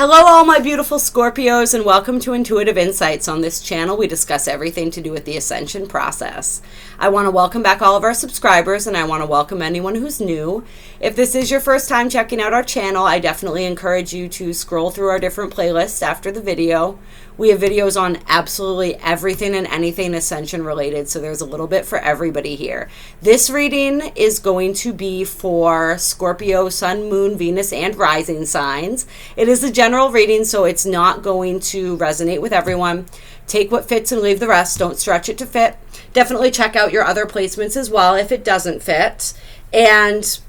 Hello all my beautiful Scorpios, and welcome to Intuitive Insights. On this channel we discuss everything to do with the Ascension process. I want to welcome back all of our subscribers, and I want to welcome anyone who's new. If this is your first time checking out our channel, I definitely encourage you to scroll through our different playlists after the video. We have videos on absolutely everything and anything Ascension related, so there's a little bit for everybody here. This reading is going to be for Scorpio, Sun, Moon, Venus, and Rising signs. It is a general reading, so it's not going to resonate with everyone. Take what fits and leave the rest. Don't stretch it to fit. Definitely check out your other placements as well if it doesn't fit. And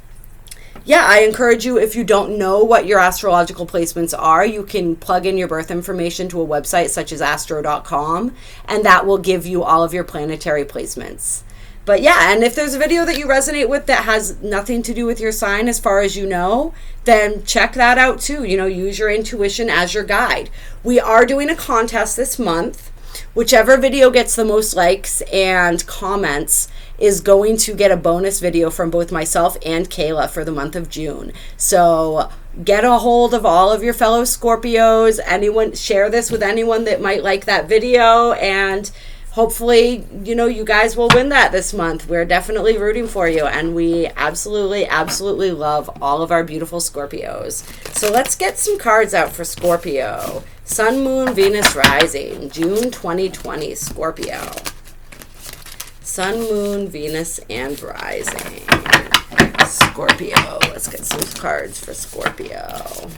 yeah, I encourage you, if you don't know what your astrological placements are, you can plug in your birth information to a website such as astro.com, and that will give you all of your planetary placements. But yeah, and if there's a video that you resonate with that has nothing to do with your sign as far as you know, then check that out too. You know, use your intuition as your guide. We are doing a contest this month. Whichever video gets the most likes and comments is going to get a bonus video from both myself and Kayla for the month of June. So get a hold of all of your fellow Scorpios. Anyone, share this with anyone that might like that video, and hopefully, you know, you guys will win that this month. We're definitely rooting for you, and we absolutely, absolutely love all of our beautiful Scorpios. So let's get some cards out for Scorpio. Sun, Moon, Venus, Rising, June 2020, Scorpio. Sun, Moon, Venus, and Rising. Scorpio. Let's get some cards for Scorpio.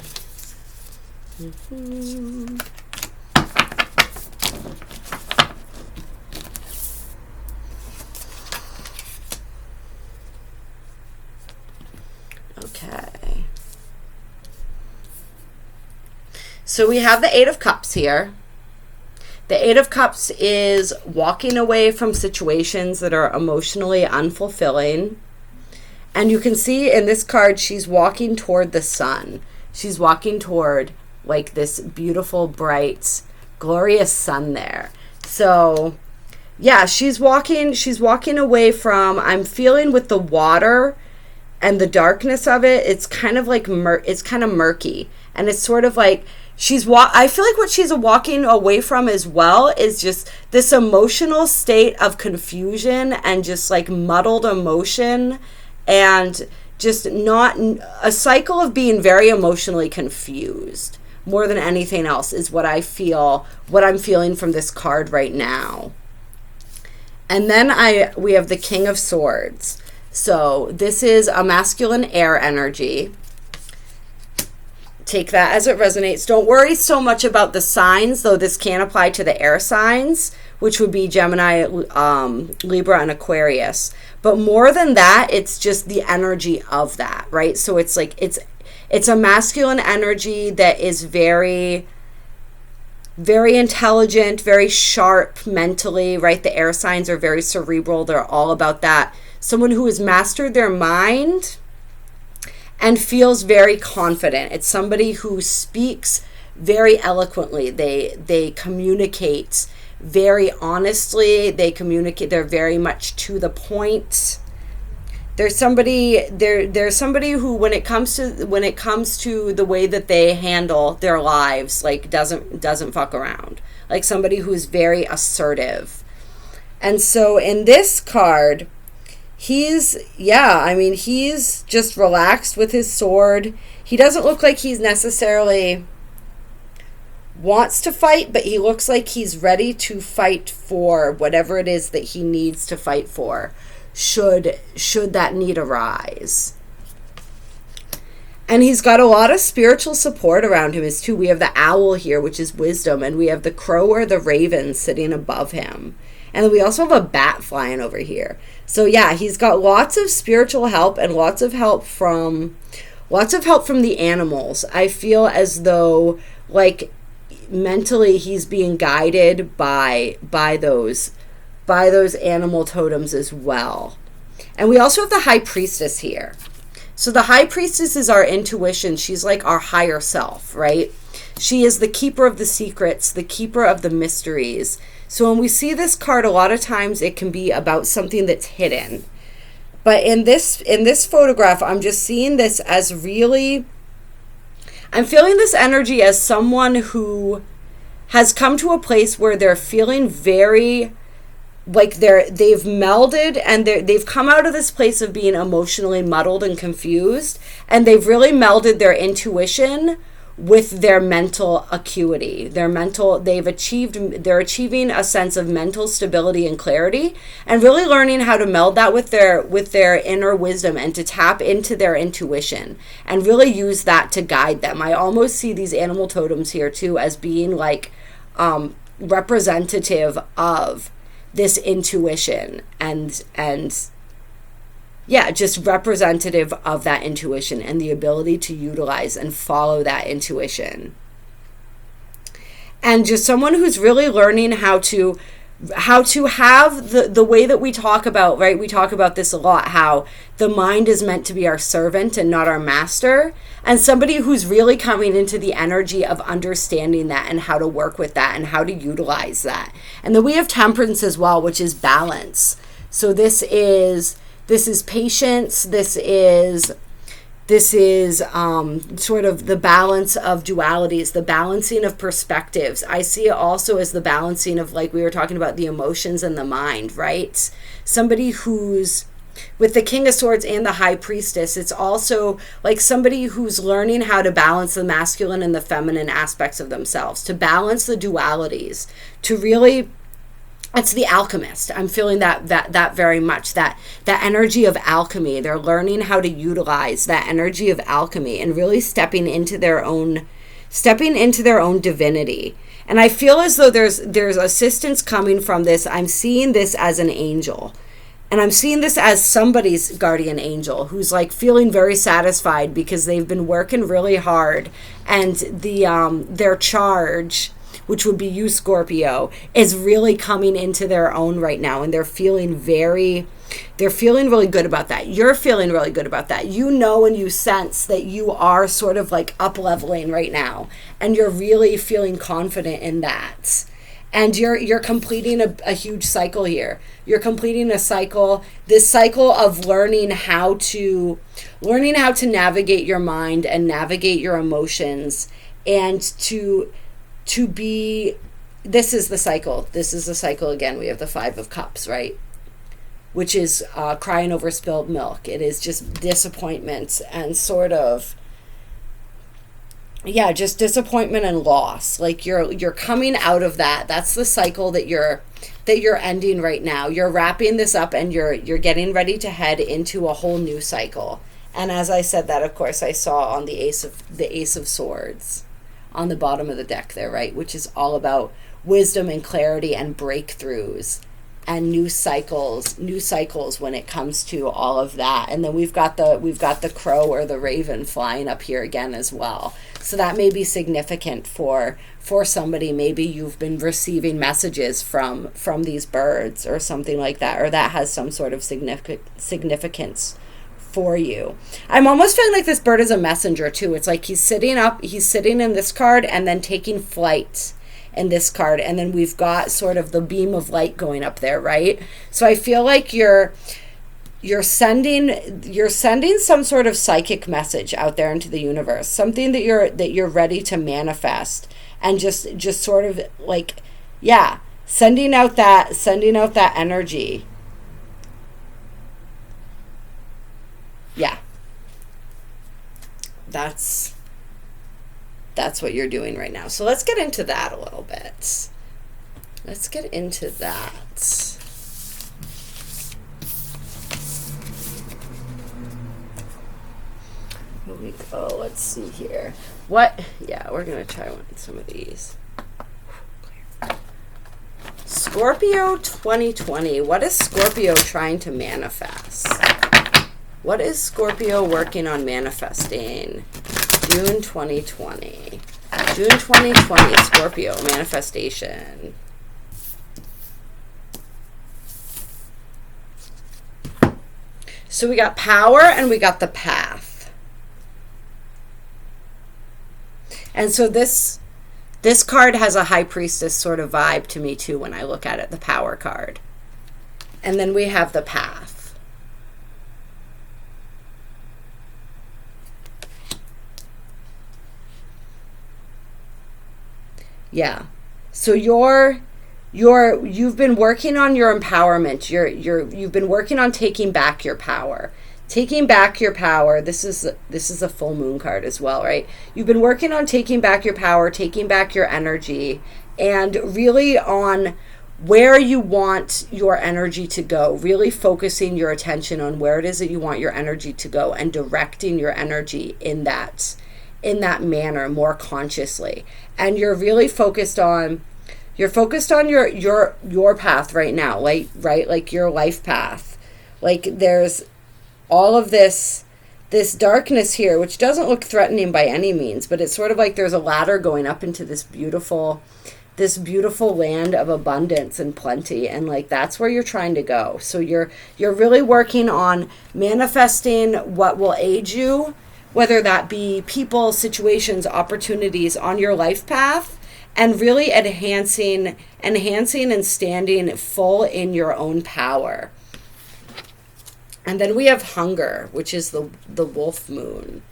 Okay. So we have the Eight of Cups here. The Eight of Cups is walking away from situations that are emotionally unfulfilling. And you can see in this card, she's walking toward the sun. She's walking toward like this beautiful, bright, glorious sun there. So yeah, she's walking away from, I'm feeling with the water and the darkness of it, it's kind of like, it's kind of murky. And it's sort of like, I feel like what she's walking away from as well is just this emotional state of confusion and just like muddled emotion, and just not a cycle of being very emotionally confused more than anything else is what I feel, what I'm feeling from this card right now. And then we have the King of Swords. So this is a masculine air energy. Take that as it resonates. Don't worry so much about the signs, though this can apply to the air signs, which would be Gemini, Libra, and Aquarius. But more than that, it's just the energy of that, right? So it's like, it's a masculine energy that is very, very intelligent, very sharp mentally, right? The air signs are very cerebral. They're all about that. Someone who has mastered their mind and feels very confident. It's somebody who speaks very eloquently. They communicate very honestly. They're very much to the point. There's somebody who when it comes to the way that they handle their lives, like doesn't fuck around. Like somebody who's very assertive. And so in this card, he's just relaxed with his sword. He doesn't look like he's necessarily wants to fight, but he looks like he's ready to fight for whatever it is that he needs to fight for, should that need arise. And he's got a lot of spiritual support around him as too. We have the owl here, which is wisdom, and we have the crow or the raven sitting above him. And we also have a bat flying over here. So yeah, he's got lots of spiritual help and lots of help from the animals. I feel as though like mentally he's being guided by those animal totems as well. And we also have the High Priestess here. So the High Priestess is our intuition. She's like our higher self, right? She is the keeper of the secrets, the keeper of the mysteries. So when we see this card, a lot of times it can be about something that's hidden. But in this photograph, I'm just seeing this as really, I'm feeling this energy as someone who has come to a place where they're feeling very like they've melded, and they've come out of this place of being emotionally muddled and confused, and they've really melded their intuition with their mental acuity. They're achieving a sense of mental stability and clarity, and really learning how to meld that with their inner wisdom, and to tap into their intuition and really use that to guide them. I almost see these animal totems here too as being like representative of this intuition, and yeah, just representative of that intuition and the ability to utilize and follow that intuition. And just someone who's really learning how to have the way that we talk about, right? We talk about this a lot, how the mind is meant to be our servant and not our master. And somebody who's really coming into the energy of understanding that, and how to work with that, and how to utilize that. And then we have Temperance as well, which is balance. So this is patience. This is sort of the balance of dualities, the balancing of perspectives. I see it also as the balancing of, like we were talking about, the emotions and the mind, right? Somebody who's with the King of Swords and the High Priestess, it's also like somebody who's learning how to balance the masculine and the feminine aspects of themselves, to balance the dualities, to really, it's the alchemist. I'm feeling that very much, that energy of alchemy. They're learning how to utilize that energy of alchemy and really stepping into their own divinity. And I feel as though there's assistance coming from this. I'm seeing this as an angel. And I'm seeing this as somebody's guardian angel who's like feeling very satisfied because they've been working really hard, and their charge, which would be you, Scorpio, is really coming into their own right now, and they're feeling really good about that. You're feeling really good about that. You know, and you sense that you are sort of like up leveling right now, and you're really feeling confident in that. And you're completing a huge cycle here. You're completing a cycle, this cycle of learning how to navigate your mind and navigate your emotions, and to be, this is the cycle again. We have the 5 of Cups, right? Which is crying over spilled milk. It is just disappointment and sort of, yeah, just disappointment and loss. Like you're coming out of that. That's the cycle that you're ending right now. You're wrapping this up, and you're getting ready to head into a whole new cycle. And as I said that, of course, I saw on the Ace of Swords on the bottom of the deck there, right? Which is all about wisdom and clarity and breakthroughs and new cycles when it comes to all of that. And then we've got the crow or the raven flying up here again as well. So that may be significant for somebody. Maybe you've been receiving messages from these birds or something like that, or that has some sort of significance for you. I'm almost feeling like this bird is a messenger too. It's like he's sitting in this card and then taking flight in this card, and then we've got sort of the beam of light going up there, right? So I feel like you're sending some sort of psychic message out there into the universe, something that you're ready to manifest, and just sort of like, yeah, sending out that energy. Yeah, that's what you're doing right now. So let's get into that a little bit. Let's get into that. Here we go. Let's see here. Yeah, we're going to try some of these. Scorpio 2020. What is Scorpio trying to manifest? What is Scorpio working on manifesting? June 2020. June 2020, Scorpio, manifestation. So we got power and we got the path. And so this card has a High Priestess sort of vibe to me too when I look at it, the power card. And then we have the path. Yeah. So you've been working on your empowerment. You've been working on taking back your power. Taking back your power. This is a full moon card as well, right? You've been working on taking back your power, taking back your energy, and really on where you want your energy to go, really focusing your attention on where it is that you want your energy to go and directing your energy in that manner more consciously. And you're really focused on your path right now, like your life path. Like there's all of this darkness here, which doesn't look threatening by any means, but it's sort of like there's a ladder going up into this beautiful land of abundance and plenty, and like that's where you're trying to go. So you're really working on manifesting what will aid you, whether that be people, situations, opportunities on your life path, and really enhancing and standing full in your own power. And then we have hunger, which is the wolf moon.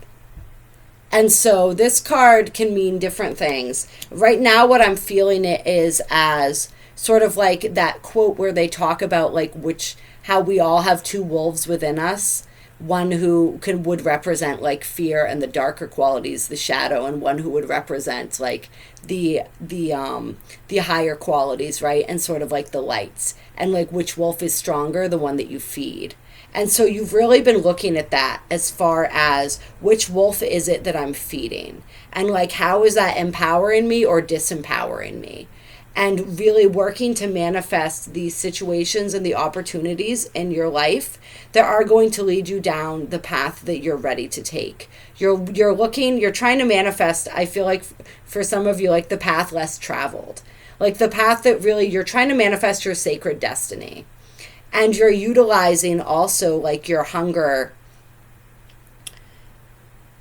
And so this card can mean different things. Right now, what I'm feeling it is as sort of like that quote where they talk about like how we all have two wolves within us. One who would represent like fear and the darker qualities, the shadow, and one who would represent like the higher qualities, right? And sort of like the lights. And like which wolf is stronger, the one that you feed. And so you've really been looking at that as far as which wolf is it that I'm feeding? And like, how is that empowering me or disempowering me? And really working to manifest these situations and the opportunities in your life that are going to lead you down the path that you're ready to take. You're trying to manifest, I feel like for some of you, like the path less traveled. Like the path that really you're trying to manifest your sacred destiny. And you're utilizing also like your hunger,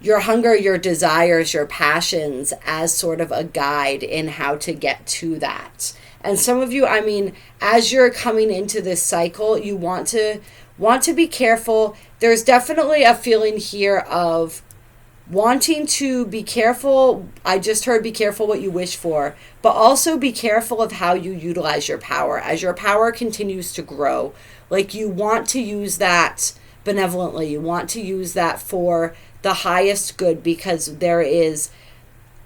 your desires, your passions as sort of a guide in how to get to that. And some of you, I mean, as you're coming into this cycle, you want to be careful. There's definitely a feeling here of wanting to be careful. I just heard be careful what you wish for, but also be careful of how you utilize your power as your power continues to grow. Like you want to use that benevolently. You want to use that for the highest good, because there is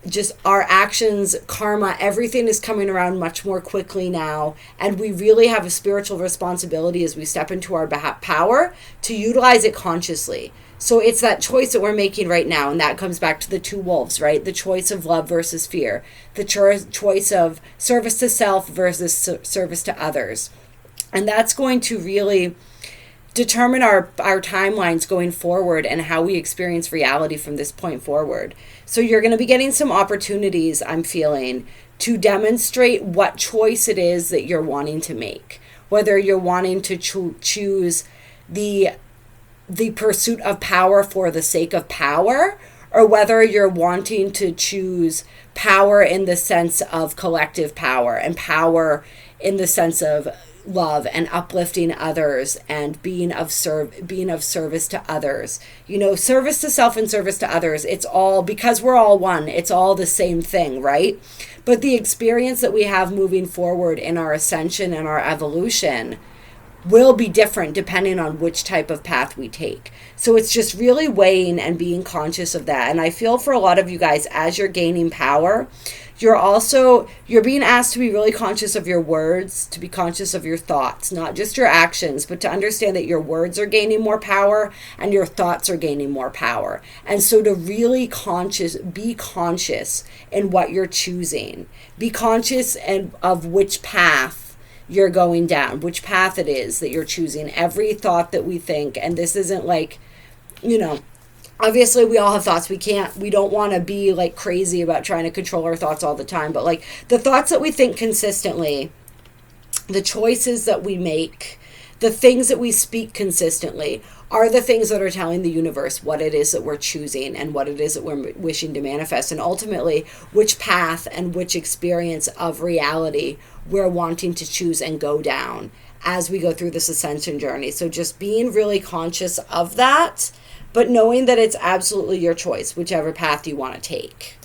just our actions, karma, everything is coming around much more quickly now. And we really have a spiritual responsibility as we step into our power to utilize it consciously. So it's that choice that we're making right now. And that comes back to the two wolves, right? The choice of love versus fear. The choice of service to self versus service to others. And that's going to really determine our timelines going forward and how we experience reality from this point forward. So you're going to be getting some opportunities, I'm feeling, to demonstrate what choice it is that you're wanting to make. Whether you're wanting to choose the pursuit of power for the sake of power, or whether you're wanting to choose power in the sense of collective power and power in the sense of love and uplifting others and being of service to others. You know, service to self and service to others, it's all, because we're all one, it's all the same thing, right? But the experience that we have moving forward in our ascension and our evolution will be different depending on which type of path we take. So it's just really weighing and being conscious of that. And I feel for a lot of you guys, as you're gaining power, you're being asked to be really conscious of your words, to be conscious of your thoughts, not just your actions, but to understand that your words are gaining more power and your thoughts are gaining more power. And so to really be conscious in what you're choosing. Be conscious of which path you're going down, which path it is that you're choosing. Every thought that we think, and this isn't like, you know, obviously we all have thoughts. We don't want to be like crazy about trying to control our thoughts all the time, but like the thoughts that we think consistently, the choices that we make, the things that we speak consistently are the things that are telling the universe what it is that we're choosing and what it is that we're wishing to manifest, and ultimately which path and which experience of reality we're wanting to choose and go down as we go through this ascension journey. So just being really conscious of that, but knowing that it's absolutely your choice, whichever path you want to take.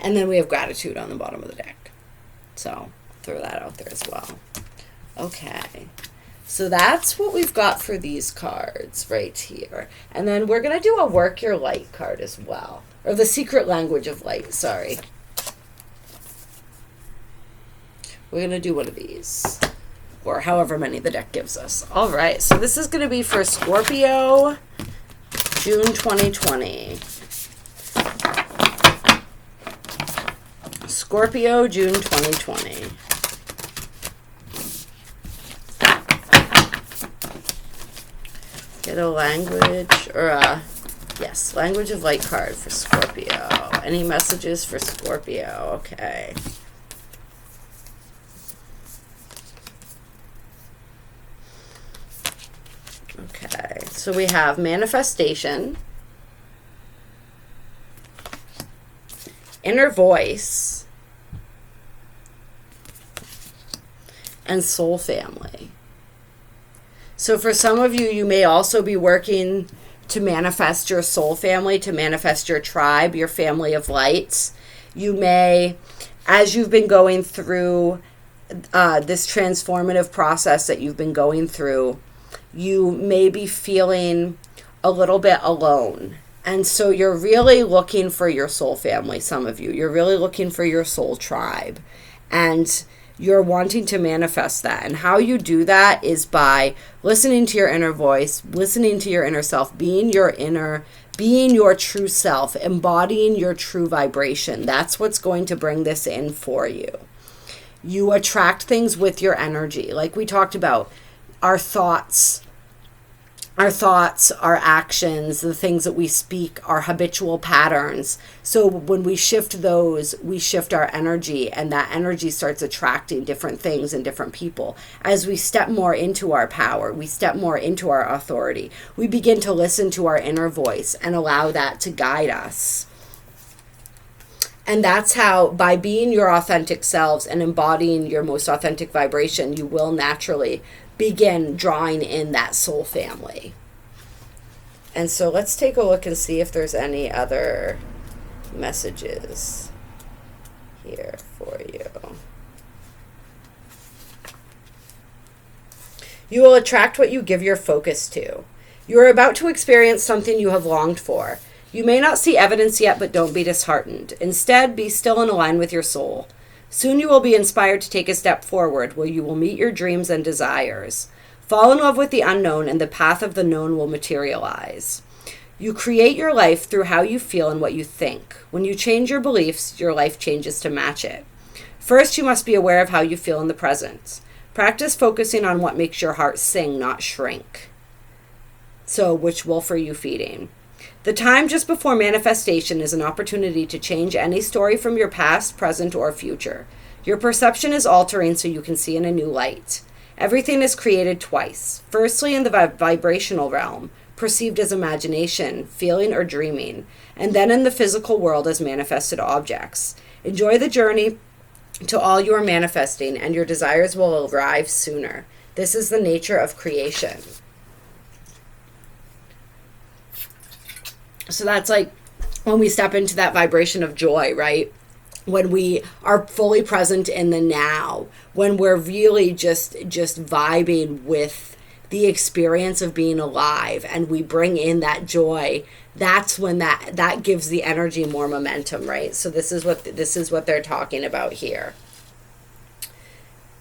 And then we have gratitude on the bottom of the deck. So throw that out there as well. Okay. So that's what we've got for these cards right here. And then we're going to do a Work Your Light card as well. Or the Secret Language of Light, sorry. We're going to do one of these. Or however many the deck gives us. All right, so this is going to be for Scorpio, June 2020. Scorpio, June 2020. Get a language, or a, yes, Language of Light card for Scorpio. Any messages for Scorpio? Okay. Okay, so we have manifestation, inner voice, and soul family. So for some of you, you may also be working to manifest your soul family, to manifest your tribe, your family of lights. You may, as you've been going through this transformative process that you've been going through, you may be feeling a little bit alone. And so you're really looking for your soul family, some of you. You're really looking for your soul tribe. And you're wanting to manifest that. And how you do that is by listening to your inner voice, listening to your inner self, being your true self, embodying your true vibration. That's what's going to bring this in for you. You attract things with your energy. Like we talked about, our thoughts, our actions, the things that we speak, our habitual patterns. So when we shift those, we shift our energy, and that energy starts attracting different things and different people. As we step more into our power, we step more into our authority, we begin to listen to our inner voice and allow that to guide us. And that's how, by being your authentic selves and embodying your most authentic vibration, you will naturally begin drawing in that soul family. And so let's take a look and see if there's any other messages here for you. You will attract what you give your focus to. You are about to experience something you have longed for. You may not see evidence yet, but don't be disheartened. Instead, be still and align with your soul. Soon you will be inspired to take a step forward where you will meet your dreams and desires. Fall in love with the unknown, and the path of the known will materialize. You create your life through how you feel and what you think. When you change your beliefs, your life changes to match it. First, you must be aware of how you feel in the present. Practice focusing on what makes your heart sing, not shrink. So, which wolf are you feeding? The time just before manifestation is an opportunity to change any story from your past, present, or future. Your perception is altering so you can see in a new light. Everything is created twice. Firstly, in the vibrational realm, perceived as imagination, feeling, or dreaming, and then in the physical world as manifested objects. Enjoy the journey to all you are manifesting, and your desires will arrive sooner. This is the nature of creation. So that's like when we step into that vibration of joy, right? When we are fully present in the now, when we're really just vibing with the experience of being alive, and we bring in that joy, that's when that gives the energy more momentum, right? So this is what they're talking about here.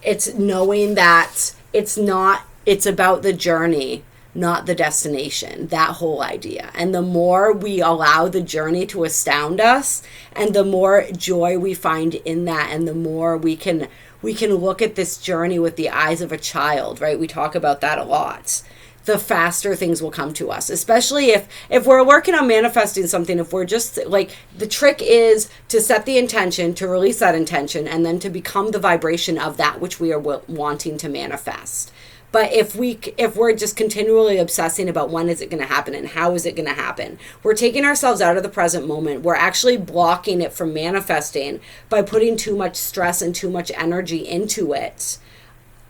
It's knowing that it's about the journey, not the destination, that whole idea. And the more we allow the journey to astound us, and the more joy we find in that, and the more we can look at this journey with the eyes of a child, right? We talk about that a lot. The faster things will come to us, especially if we're working on manifesting something. If we're just like, the trick is to set the intention, to release that intention, and then to become the vibration of that which we are wanting to manifest. But if we're just continually obsessing about when is it going to happen and how is it going to happen, we're taking ourselves out of the present moment. We're actually blocking it from manifesting by putting too much stress and too much energy into it.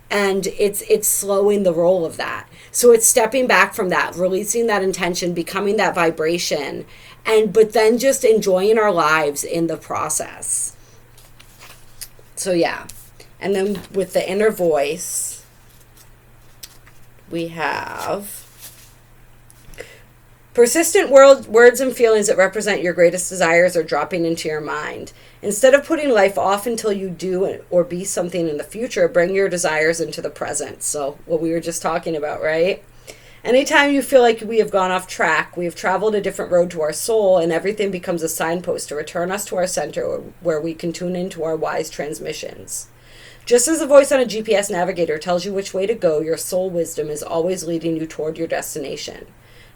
And it's slowing the roll of that. So it's stepping back from that, releasing that intention, becoming that vibration, but then just enjoying our lives in the process. So yeah. And then with the inner voice, we have persistent words and feelings that represent your greatest desires are dropping into your mind. Instead of putting life off until you do or be something in the future, bring your desires into the present. So what we were just talking about, right? Anytime you feel like we have gone off track, we have traveled a different road to our soul, and everything becomes a signpost to return us to our center where we can tune into our wise transmissions. Just as a voice on a GPS navigator tells you which way to go, your soul wisdom is always leading you toward your destination.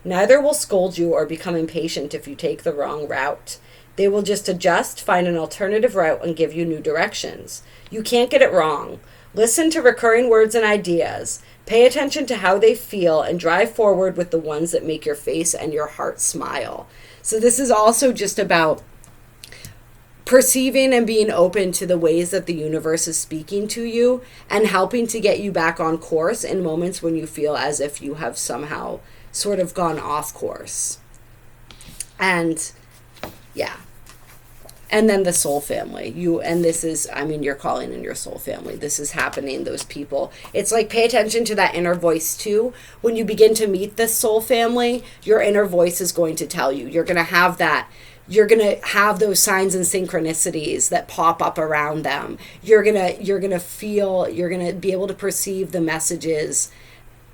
Neither will scold you or become impatient if you take the wrong route. They will just adjust, find an alternative route, and give you new directions. You can't get it wrong. Listen to recurring words and ideas. Pay attention to how they feel and drive forward with the ones that make your face and your heart smile. So this is also just about perceiving and being open to the ways that the universe is speaking to you and helping to get you back on course in moments when you feel as if you have somehow sort of gone off course. And yeah. And then the soul family. This is, you're calling in your soul family. This is happening, those people. It's like, pay attention to that inner voice too. When you begin to meet this soul family, your inner voice is going to tell you. You're going to have that. You're going to have those signs and synchronicities that pop up around them. You're going to feel, you're going to be able to perceive the messages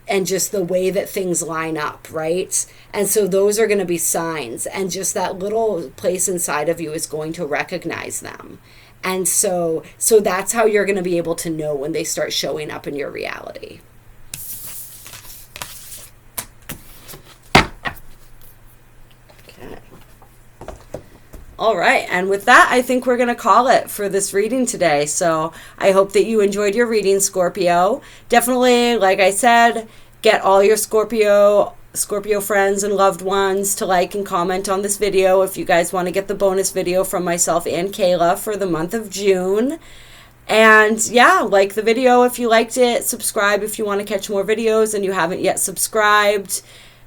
and just the way that things line up, right? And so those are going to be signs, and just that little place inside of you is going to recognize them. And so that's how you're going to be able to know when they start showing up in your reality. Okay. All right, and with that, I think we're going to call it for this reading today. So I hope that you enjoyed your reading, Scorpio. Definitely, like I said, get all your Scorpio friends and loved ones to like and comment on this video if you guys want to get the bonus video from myself and Kayla for the month of June. And yeah, like the video if you liked it. Subscribe if you want to catch more videos and you haven't yet subscribed.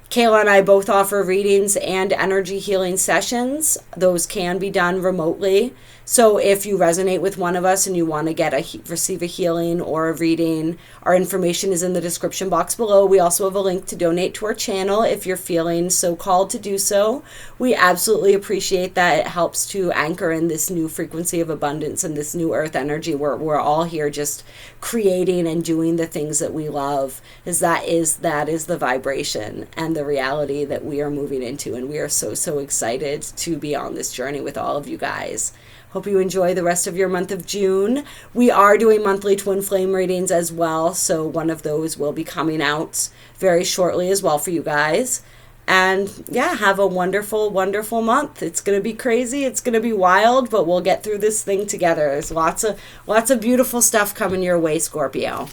Kayla and I both offer readings and energy healing sessions. Those can be done remotely. So if you resonate with one of us and you want to receive a healing or a reading, our information is in the description box below. We also have a link to donate to our channel if you're feeling so called to do so. We absolutely appreciate that. It helps to anchor in this new frequency of abundance and this new earth energy where we're all here just creating and doing the things that we love. That is the vibration and the reality that we are moving into. And we are so excited to be on this journey with all of you guys. Hope you enjoy the rest of your month of June. We are doing monthly twin flame readings as well, so one of those will be coming out very shortly as well for you guys. And yeah, have a wonderful, wonderful month. It's going to be crazy. It's going to be wild, but we'll get through this thing together. There's lots of beautiful stuff coming your way, Scorpio.